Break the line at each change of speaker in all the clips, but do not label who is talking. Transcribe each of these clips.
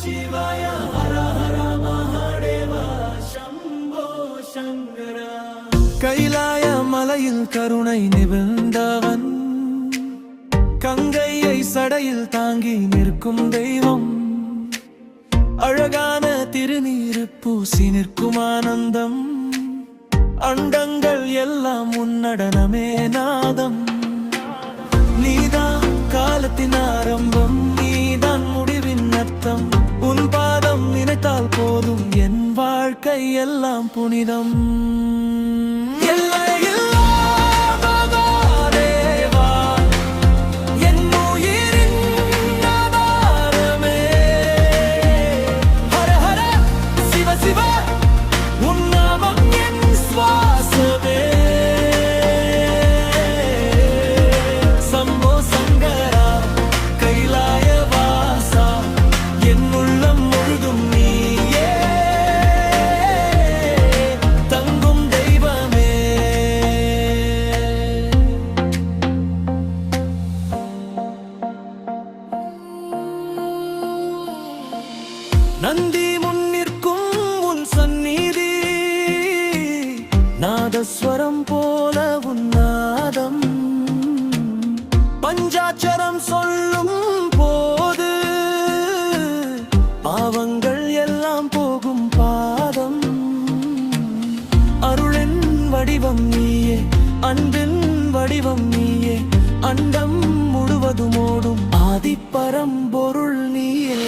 சிவாய ஹர ஹர மகாதேவா சம்போ சங்கரா. கைலாய மலையில் கருணை நிபந்தவன், கங்கையை சடையில் தாங்கி நிற்கும் தெய்வம், அழகான திருநீரு பூசி நிற்கும் ஆனந்தம், அண்டங்கள் எல்லாம் உன்னடனமே நாதம். நீதான் காலத்தின் ஆரம்பம், நீதான் முடிவின் அர்த்தம், உன் பாதம் நினைத்தால் போதும் என் வாழ்க்கை எல்லாம் புனிதம். நந்தி முன்னிற்கும் உன் சந்நிதி, நாதஸ்வரம் போல உன் நாதம், பஞ்சாட்சரம் சொல்லும் போது பாவங்கள் எல்லாம் போகும் பாதம். அருளின் வடிவம் நீயே, அன்பின் வடிவம் நீயே, அண்டம் முழுவதும் ஓடும் ஆதிப்பரம்பொருள் நீயே.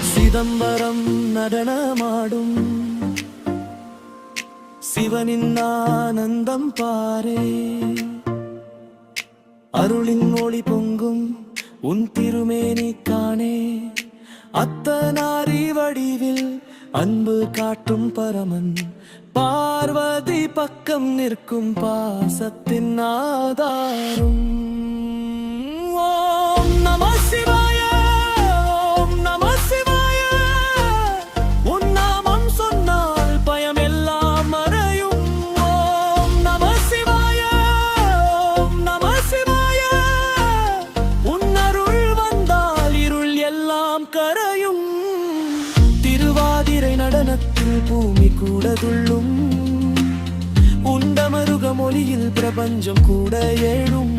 சிதம்பரம் நடனமாடும் சிவனின் ஆனந்தம் பாரே, அருளின் ஒளி பொங்கும் உன் திருமேனி காணே, அத்தனாரி வடிவில் அன்பு காட்டும் பரமன், பார்வதி பக்கம் நிற்கும் பாசத்தின் ஆதாரம். ஓம் நம சிவாய, நடனத்தில் பூமி கூட துள்ளும், உண்டமருக மொழியில் பிரபஞ்சம் கூட ஏழும்.